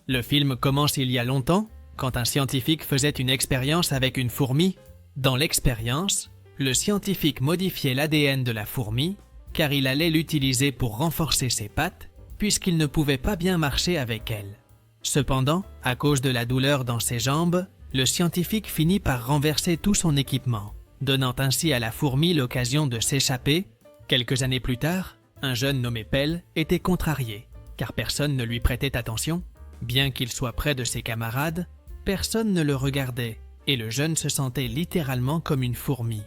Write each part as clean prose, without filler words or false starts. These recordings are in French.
Le film commence il y a longtemps, quand un scientifique faisait une expérience avec une fourmi. Dans l'expérience, le scientifique modifiait l'ADN de la fourmi, car il allait l'utiliser pour renforcer ses pattes, puisqu'il ne pouvait pas bien marcher avec elle. Cependant, à cause de la douleur dans ses jambes, le scientifique finit par renverser tout son équipement, donnant ainsi à la fourmi l'occasion de s'échapper. Quelques années plus tard, un jeune nommé Pell était contrarié, car personne ne lui prêtait attention. Bien qu'il soit près de ses camarades, personne ne le regardait, et le jeune se sentait littéralement comme une fourmi.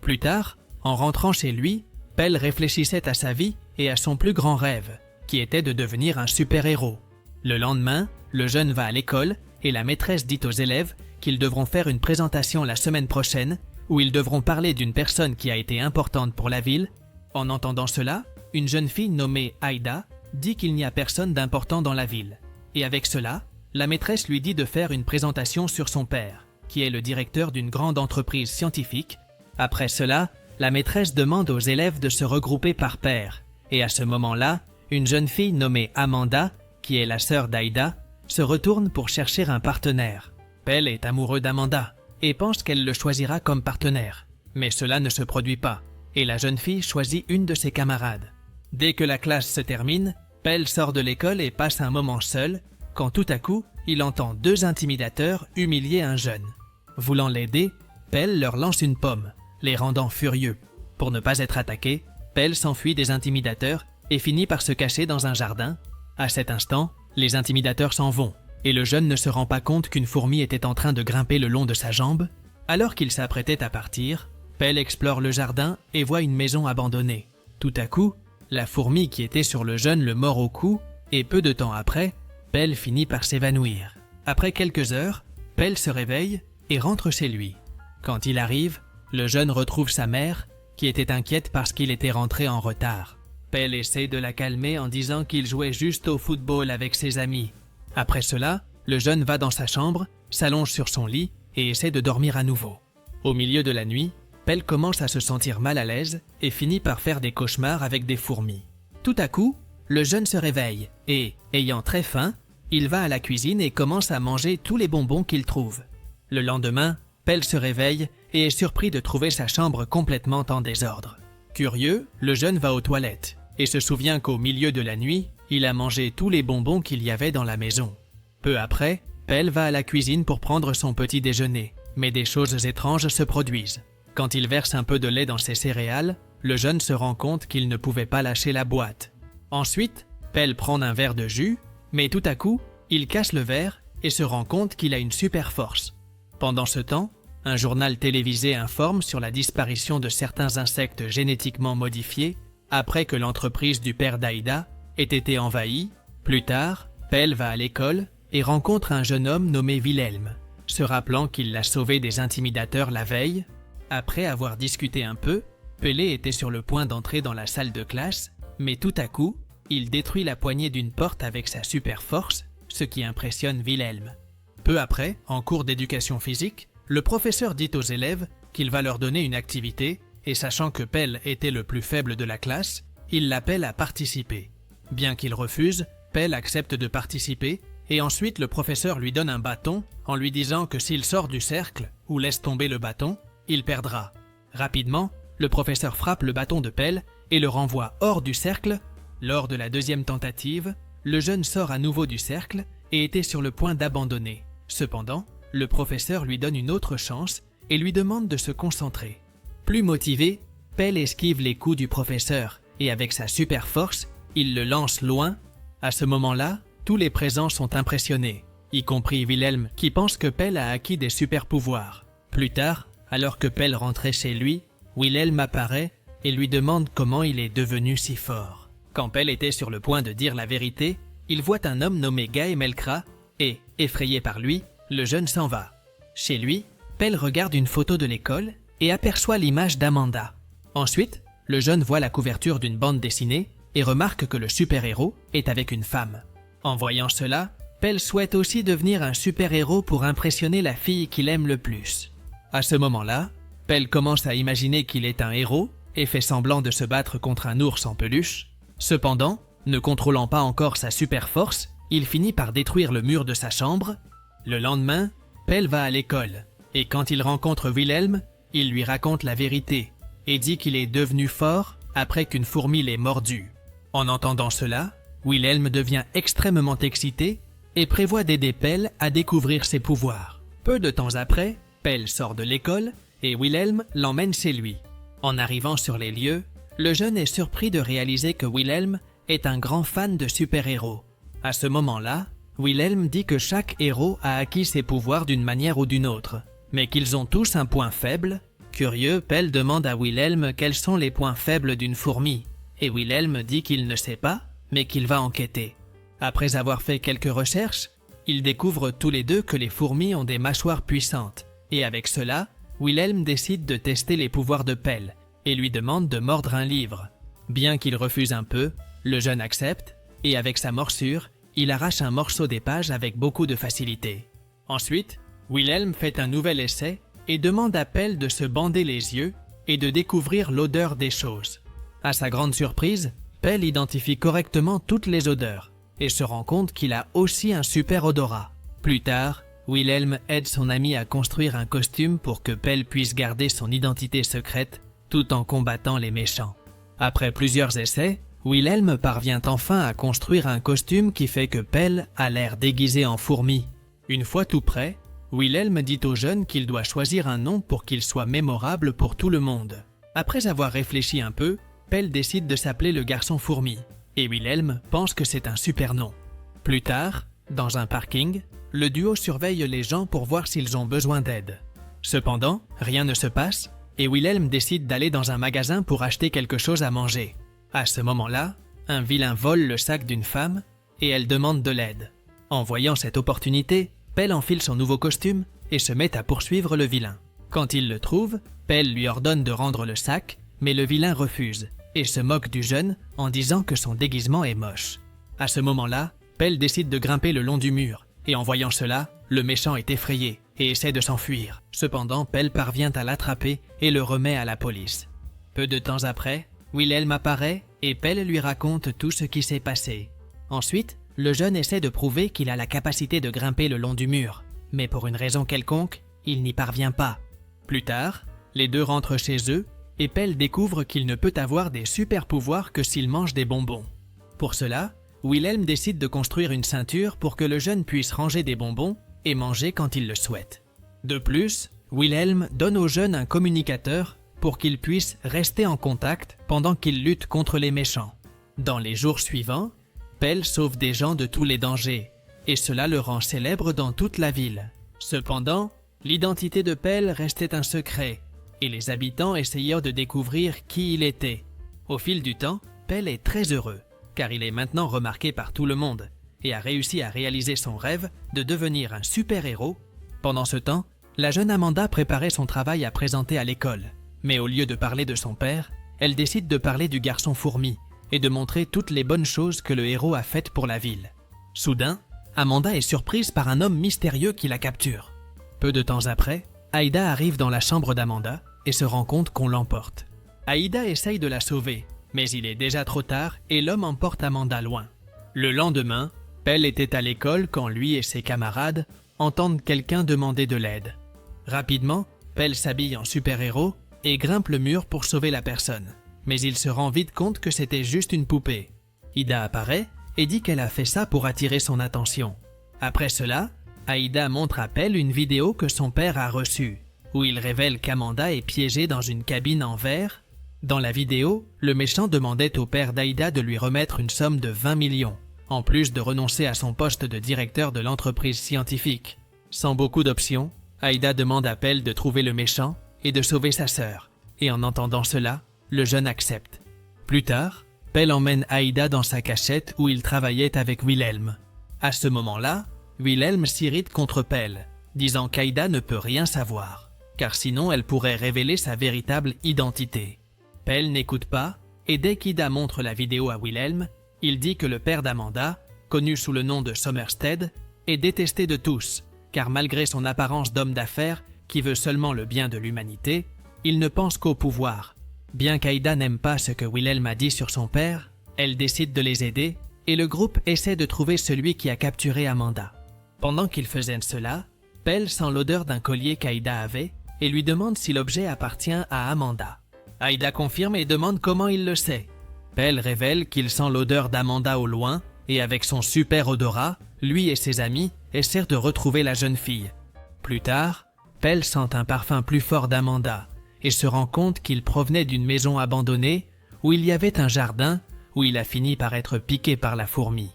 Plus tard, en rentrant chez lui, Pell réfléchissait à sa vie et à son plus grand rêve, qui était de devenir un super-héros. Le lendemain, le jeune va à l'école et la maîtresse dit aux élèves qu'ils devront faire une présentation la semaine prochaine où ils devront parler d'une personne qui a été importante pour la ville. En entendant cela, une jeune fille nommée Aïda dit qu'il n'y a personne d'important dans la ville. Et avec cela, la maîtresse lui dit de faire une présentation sur son père, qui est le directeur d'une grande entreprise scientifique. Après cela, la maîtresse demande aux élèves de se regrouper par paire. Et à ce moment-là, une jeune fille nommée Amanda, qui est la sœur d'Aïda, se retourne pour chercher un partenaire. Pell est amoureux d'Amanda et pense qu'elle le choisira comme partenaire. Mais cela ne se produit pas, et la jeune fille choisit une de ses camarades. Dès que la classe se termine, Pell sort de l'école et passe un moment seul, quand tout à coup, il entend deux intimidateurs humilier un jeune. Voulant l'aider, Pell leur lance une pomme, les rendant furieux. Pour ne pas être attaqué, Pell s'enfuit des intimidateurs et finit par se cacher dans un jardin. À cet instant, les intimidateurs s'en vont, et le jeune ne se rend pas compte qu'une fourmi était en train de grimper le long de sa jambe. Alors qu'il s'apprêtait à partir, Pell explore le jardin et voit une maison abandonnée. Tout à coup, la fourmi qui était sur le jeune le mord au cou, et peu de temps après, Pell finit par s'évanouir. Après quelques heures, Pell se réveille et rentre chez lui. Quand il arrive, le jeune retrouve sa mère, qui était inquiète parce qu'il était rentré en retard. Pell essaie de la calmer en disant qu'il jouait juste au football avec ses amis. Après cela, le jeune va dans sa chambre, s'allonge sur son lit et essaie de dormir à nouveau. Au milieu de la nuit, Pell commence à se sentir mal à l'aise et finit par faire des cauchemars avec des fourmis. Tout à coup, le jeune se réveille et, ayant très faim, il va à la cuisine et commence à manger tous les bonbons qu'il trouve. Le lendemain, Pell se réveille et est surpris de trouver sa chambre complètement en désordre. Curieux, le jeune va aux toilettes et se souvient qu'au milieu de la nuit, il a mangé tous les bonbons qu'il y avait dans la maison. Peu après, Pell va à la cuisine pour prendre son petit déjeuner, mais des choses étranges se produisent. Quand il verse un peu de lait dans ses céréales, le jeune se rend compte qu'il ne pouvait pas lâcher la boîte. Ensuite, Pell prend un verre de jus, mais tout à coup, il casse le verre et se rend compte qu'il a une super force. Pendant ce temps, un journal télévisé informe sur la disparition de certains insectes génétiquement modifiés après que l'entreprise du père d'Aïda ait été envahie. Plus tard, Pell va à l'école et rencontre un jeune homme nommé Wilhelm, se rappelant qu'il l'a sauvé des intimidateurs la veille. Après avoir discuté un peu, Pelé était sur le point d'entrer dans la salle de classe, mais tout à coup, il détruit la poignée d'une porte avec sa super force, ce qui impressionne Wilhelm. Peu après, en cours d'éducation physique, le professeur dit aux élèves qu'il va leur donner une activité et sachant que Pell était le plus faible de la classe, il l'appelle à participer. Bien qu'il refuse, Pell accepte de participer et ensuite le professeur lui donne un bâton en lui disant que s'il sort du cercle ou laisse tomber le bâton, il perdra. Rapidement, le professeur frappe le bâton de Pell et le renvoie hors du cercle. Lors de la deuxième tentative, le jeune sort à nouveau du cercle et était sur le point d'abandonner. Cependant, le professeur lui donne une autre chance et lui demande de se concentrer. Plus motivé, Pell esquive les coups du professeur et avec sa super force, il le lance loin. À ce moment-là, tous les présents sont impressionnés, y compris Wilhelm qui pense que Pell a acquis des super pouvoirs. Plus tard, alors que Pell rentrait chez lui, Wilhelm apparaît et lui demande comment il est devenu si fort. Quand Pell était sur le point de dire la vérité, il voit un homme nommé Guy Melkra et, effrayé par lui, le jeune s'en va. Chez lui, Pell regarde une photo de l'école et aperçoit l'image d'Amanda. Ensuite, le jeune voit la couverture d'une bande dessinée et remarque que le super-héros est avec une femme. En voyant cela, Pell souhaite aussi devenir un super-héros pour impressionner la fille qu'il aime le plus. À ce moment-là, Pell commence à imaginer qu'il est un héros et fait semblant de se battre contre un ours en peluche. Cependant, ne contrôlant pas encore sa super force, il finit par détruire le mur de sa chambre. Le lendemain, Pell va à l'école et quand il rencontre Wilhelm, il lui raconte la vérité et dit qu'il est devenu fort après qu'une fourmi l'ait mordu. En entendant cela, Wilhelm devient extrêmement excité et prévoit d'aider Pell à découvrir ses pouvoirs. Peu de temps après, Pell sort de l'école et Wilhelm l'emmène chez lui. En arrivant sur les lieux, le jeune est surpris de réaliser que Wilhelm est un grand fan de super-héros. À ce moment-là, Wilhelm dit que chaque héros a acquis ses pouvoirs d'une manière ou d'une autre, mais qu'ils ont tous un point faible. Curieux, Pell demande à Wilhelm quels sont les points faibles d'une fourmi, et Wilhelm dit qu'il ne sait pas, mais qu'il va enquêter. Après avoir fait quelques recherches, ils découvrent tous les deux que les fourmis ont des mâchoires puissantes, et avec cela, Wilhelm décide de tester les pouvoirs de Pell, et lui demande de mordre un livre. Bien qu'il refuse un peu, le jeune accepte, et avec sa morsure, il arrache un morceau des pages avec beaucoup de facilité. Ensuite, Wilhelm fait un nouvel essai et demande à Pell de se bander les yeux et de découvrir l'odeur des choses. À sa grande surprise, Pell identifie correctement toutes les odeurs et se rend compte qu'il a aussi un super odorat. Plus tard, Wilhelm aide son ami à construire un costume pour que Pell puisse garder son identité secrète tout en combattant les méchants. Après plusieurs essais, Wilhelm parvient enfin à construire un costume qui fait que Pell a l'air déguisé en fourmi. Une fois tout prêt, Wilhelm dit au jeune qu'il doit choisir un nom pour qu'il soit mémorable pour tout le monde. Après avoir réfléchi un peu, Pell décide de s'appeler le garçon fourmi, et Wilhelm pense que c'est un super nom. Plus tard, dans un parking, le duo surveille les gens pour voir s'ils ont besoin d'aide. Cependant, rien ne se passe, et Wilhelm décide d'aller dans un magasin pour acheter quelque chose à manger. À ce moment-là, un vilain vole le sac d'une femme, et elle demande de l'aide. En voyant cette opportunité, Pell enfile son nouveau costume et se met à poursuivre le vilain. Quand il le trouve, Pell lui ordonne de rendre le sac, mais le vilain refuse et se moque du jeune en disant que son déguisement est moche. À ce moment-là, Pell décide de grimper le long du mur, et en voyant cela, le méchant est effrayé et essaie de s'enfuir. Cependant, Pell parvient à l'attraper et le remet à la police. Peu de temps après, Wilhelm apparaît et Pell lui raconte tout ce qui s'est passé. Ensuite, le jeune essaie de prouver qu'il a la capacité de grimper le long du mur, mais pour une raison quelconque, il n'y parvient pas. Plus tard, les deux rentrent chez eux et Pell découvre qu'il ne peut avoir des super pouvoirs que s'il mange des bonbons. Pour cela, Wilhelm décide de construire une ceinture pour que le jeune puisse ranger des bonbons et manger quand il le souhaite. De plus, Wilhelm donne au jeune un communicateur pour qu'il puisse rester en contact pendant qu'il lutte contre les méchants. Dans les jours suivants, Pell sauve des gens de tous les dangers, et cela le rend célèbre dans toute la ville. Cependant, l'identité de Pell restait un secret, et les habitants essayèrent de découvrir qui il était. Au fil du temps, Pell est très heureux, car il est maintenant remarqué par tout le monde, et a réussi à réaliser son rêve de devenir un super-héros. Pendant ce temps, la jeune Amanda préparait son travail à présenter à l'école, mais au lieu de parler de son père, elle décide de parler du garçon fourmi, et de montrer toutes les bonnes choses que le héros a faites pour la ville. Soudain, Amanda est surprise par un homme mystérieux qui la capture. Peu de temps après, Aïda arrive dans la chambre d'Amanda et se rend compte qu'on l'emporte. Aïda essaye de la sauver, mais il est déjà trop tard et l'homme emporte Amanda loin. Le lendemain, Pell était à l'école quand lui et ses camarades entendent quelqu'un demander de l'aide. Rapidement, Pell s'habille en super-héros et grimpe le mur pour sauver la personne. Mais il se rend vite compte que c'était juste une poupée. Ida apparaît et dit qu'elle a fait ça pour attirer son attention. Après cela, Aïda montre à Pell une vidéo que son père a reçue, où il révèle qu'Amanda est piégée dans une cabine en verre. Dans la vidéo, le méchant demandait au père d'Aïda de lui remettre une somme de 20 millions, en plus de renoncer à son poste de directeur de l'entreprise scientifique. Sans beaucoup d'options, Aïda demande à Pell de trouver le méchant et de sauver sa sœur, et en entendant cela, le jeune accepte. Plus tard, Pell emmène Aïda dans sa cachette où il travaillait avec Wilhelm. À ce moment-là, Wilhelm s'irrite contre Pell, disant qu'Aïda ne peut rien savoir, car sinon elle pourrait révéler sa véritable identité. Pell n'écoute pas, et dès qu'Ida montre la vidéo à Wilhelm, il dit que le père d'Amanda, connu sous le nom de Somerstead, est détesté de tous, car malgré son apparence d'homme d'affaires qui veut seulement le bien de l'humanité, il ne pense qu'au pouvoir. Bien qu'Aïda n'aime pas ce que Wilhelm a dit sur son père, elle décide de les aider et le groupe essaie de trouver celui qui a capturé Amanda. Pendant qu'ils faisaient cela, Pell sent l'odeur d'un collier qu'Aïda avait et lui demande si l'objet appartient à Amanda. Aïda confirme et demande comment il le sait. Pell révèle qu'il sent l'odeur d'Amanda au loin et avec son super odorat, lui et ses amis essaient de retrouver la jeune fille. Plus tard, Pell sent un parfum plus fort d'Amanda et se rend compte qu'il provenait d'une maison abandonnée où il y avait un jardin où il a fini par être piqué par la fourmi.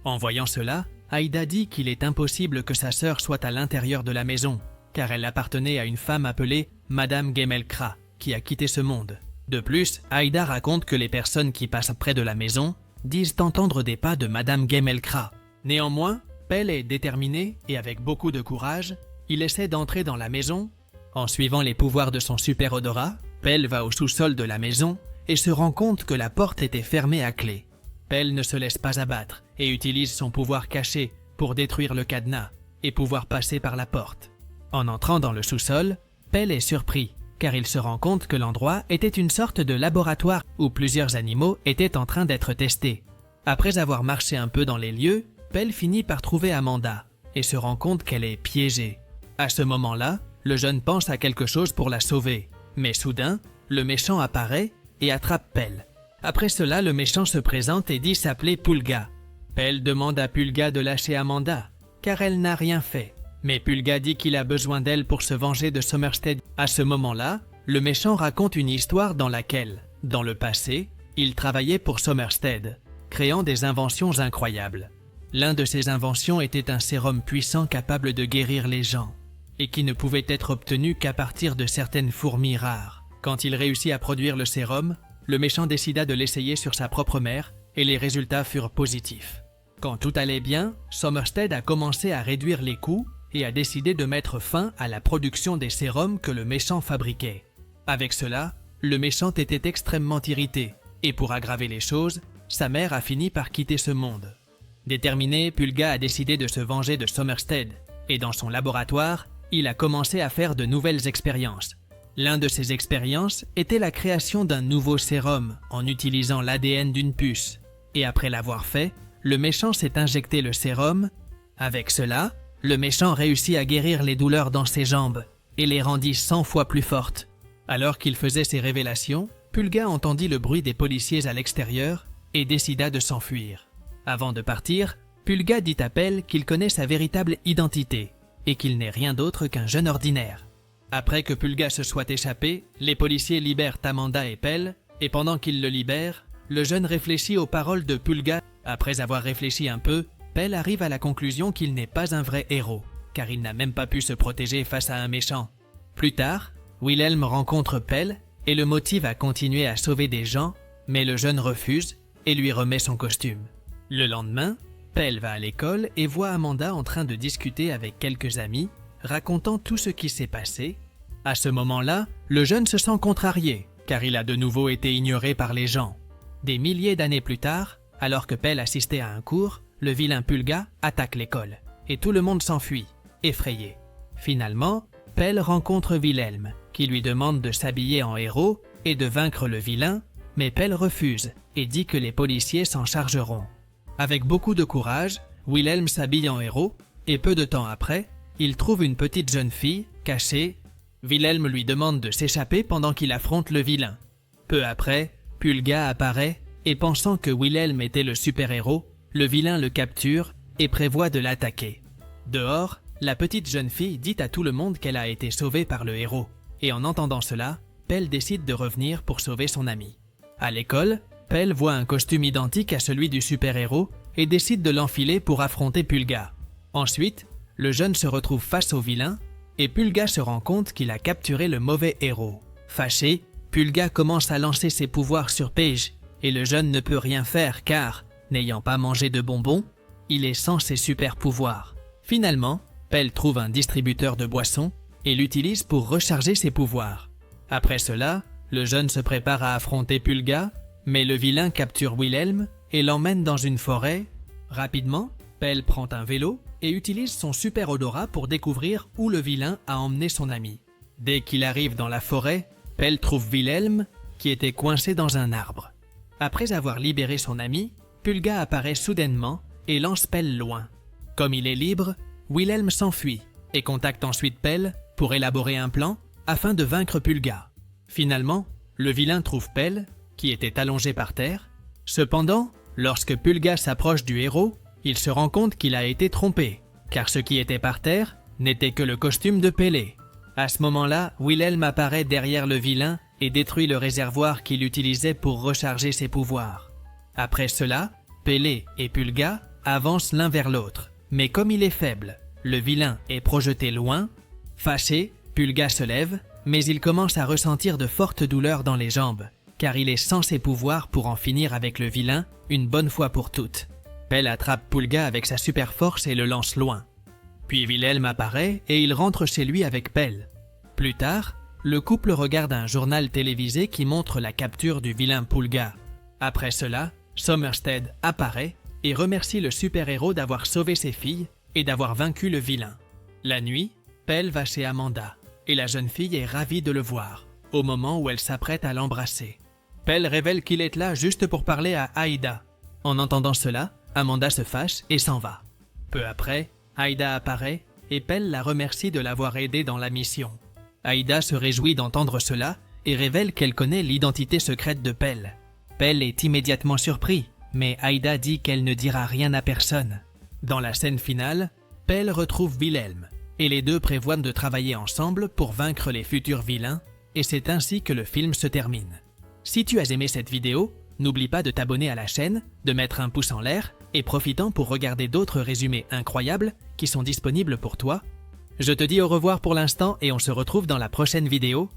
En voyant cela, Aïda dit qu'il est impossible que sa sœur soit à l'intérieur de la maison, car elle appartenait à une femme appelée Madame Gemelkra, qui a quitté ce monde. De plus, Aïda raconte que les personnes qui passent près de la maison disent entendre des pas de Madame Gemelkra. Néanmoins, Pell est déterminé et avec beaucoup de courage, il essaie d'entrer dans la maison. En suivant les pouvoirs de son super odorat, Pell va au sous-sol de la maison et se rend compte que la porte était fermée à clé. Pell ne se laisse pas abattre et utilise son pouvoir caché pour détruire le cadenas et pouvoir passer par la porte. En entrant dans le sous-sol, Pell est surpris car il se rend compte que l'endroit était une sorte de laboratoire où plusieurs animaux étaient en train d'être testés. Après avoir marché un peu dans les lieux, Pell finit par trouver Amanda et se rend compte qu'elle est piégée. À ce moment-là, le jeune pense à quelque chose pour la sauver, mais soudain, le méchant apparaît et attrape Pell. Après cela, le méchant se présente et dit s'appeler Pulga. Pell demande à Pulga de lâcher Amanda, car elle n'a rien fait. Mais Pulga dit qu'il a besoin d'elle pour se venger de Somerstead. À ce moment-là, le méchant raconte une histoire dans laquelle, dans le passé, il travaillait pour Somerstead, créant des inventions incroyables. L'un de ces inventions était un sérum puissant capable de guérir les gens, et qui ne pouvait être obtenu qu'à partir de certaines fourmis rares. Quand il réussit à produire le sérum, le méchant décida de l'essayer sur sa propre mère et les résultats furent positifs. Quand tout allait bien, Somerstead a commencé à réduire les coûts et a décidé de mettre fin à la production des sérums que le méchant fabriquait. Avec cela, le méchant était extrêmement irrité et pour aggraver les choses, sa mère a fini par quitter ce monde. Déterminé, Pulga a décidé de se venger de Somerstead et dans son laboratoire, il a commencé à faire de nouvelles expériences. L'un de ces expériences était la création d'un nouveau sérum en utilisant l'ADN d'une puce. Et après l'avoir fait, le méchant s'est injecté le sérum. Avec cela, le méchant réussit à guérir les douleurs dans ses jambes et les rendit 100 fois plus fortes. Alors qu'il faisait ces révélations, Pulga entendit le bruit des policiers à l'extérieur et décida de s'enfuir. Avant de partir, Pulga dit à Pell qu'il connaît sa véritable identité et qu'il n'est rien d'autre qu'un jeune ordinaire. Après que Pulga se soit échappé, les policiers libèrent Amanda et Pell, et pendant qu'ils le libèrent, le jeune réfléchit aux paroles de Pulga. Après avoir réfléchi un peu, Pell arrive à la conclusion qu'il n'est pas un vrai héros, car il n'a même pas pu se protéger face à un méchant. Plus tard, Wilhelm rencontre Pell et le motive à continuer à sauver des gens, mais le jeune refuse et lui remet son costume. Le lendemain, Pell va à l'école et voit Amanda en train de discuter avec quelques amis, racontant tout ce qui s'est passé. À ce moment-là, le jeune se sent contrarié, car il a de nouveau été ignoré par les gens. Des milliers d'années plus tard, alors que Pell assistait à un cours, le vilain Pulga attaque l'école, et tout le monde s'enfuit, effrayé. Finalement, Pell rencontre Wilhelm, qui lui demande de s'habiller en héros et de vaincre le vilain, mais Pell refuse et dit que les policiers s'en chargeront. Avec beaucoup de courage, Wilhelm s'habille en héros, et peu de temps après, il trouve une petite jeune fille, cachée. Wilhelm lui demande de s'échapper pendant qu'il affronte le vilain. Peu après, Pulga apparaît et pensant que Wilhelm était le super-héros, le vilain le capture et prévoit de l'attaquer. Dehors, la petite jeune fille dit à tout le monde qu'elle a été sauvée par le héros. Et en entendant cela, Pell décide de revenir pour sauver son ami. À l'école, Pell voit un costume identique à celui du super-héros et décide de l'enfiler pour affronter Pulga. Ensuite, le jeune se retrouve face au vilain et Pulga se rend compte qu'il a capturé le mauvais héros. Fâché, Pulga commence à lancer ses pouvoirs sur Paige et le jeune ne peut rien faire car, n'ayant pas mangé de bonbons, il est sans ses super pouvoirs. Finalement, Pell trouve un distributeur de boissons et l'utilise pour recharger ses pouvoirs. Après cela, le jeune se prépare à affronter Pulga, mais le vilain capture Wilhelm et l'emmène dans une forêt. Rapidement, Pell prend un vélo et utilise son super odorat pour découvrir où le vilain a emmené son ami. Dès qu'il arrive dans la forêt, Pell trouve Wilhelm qui était coincé dans un arbre. Après avoir libéré son ami, Pulga apparaît soudainement et lance Pell loin. Comme il est libre, Wilhelm s'enfuit et contacte ensuite Pell pour élaborer un plan afin de vaincre Pulga. Finalement, le vilain trouve Pell, qui était allongé par terre. Cependant, lorsque Pulga s'approche du héros, il se rend compte qu'il a été trompé, car ce qui était par terre n'était que le costume de Pélé. À ce moment-là, Wilhelm apparaît derrière le vilain et détruit le réservoir qu'il utilisait pour recharger ses pouvoirs. Après cela, Pélé et Pulga avancent l'un vers l'autre, mais comme il est faible, le vilain est projeté loin. Fâché, Pulga se lève, mais il commence à ressentir de fortes douleurs dans les jambes, car il est sans ses pouvoirs pour en finir avec le vilain une bonne fois pour toutes. Pell attrape Pulga avec sa super force et le lance loin. Puis Wilhelm apparaît et il rentre chez lui avec Pell. Plus tard, le couple regarde un journal télévisé qui montre la capture du vilain Pulga. Après cela, Sommerstedt apparaît et remercie le super-héros d'avoir sauvé ses filles et d'avoir vaincu le vilain. La nuit, Pell va chez Amanda et la jeune fille est ravie de le voir, au moment où elle s'apprête à l'embrasser. Pell révèle qu'il est là juste pour parler à Aïda. En entendant cela, Amanda se fâche et s'en va. Peu après, Aïda apparaît et Pell la remercie de l'avoir aidée dans la mission. Aïda se réjouit d'entendre cela et révèle qu'elle connaît l'identité secrète de Pell. Pell est immédiatement surpris, mais Aïda dit qu'elle ne dira rien à personne. Dans la scène finale, Pell retrouve Wilhelm et les deux prévoient de travailler ensemble pour vaincre les futurs vilains, et c'est ainsi que le film se termine. Si tu as aimé cette vidéo, n'oublie pas de t'abonner à la chaîne, de mettre un pouce en l'air et profitant pour regarder d'autres résumés incroyables qui sont disponibles pour toi. Je te dis au revoir pour l'instant et on se retrouve dans la prochaine vidéo.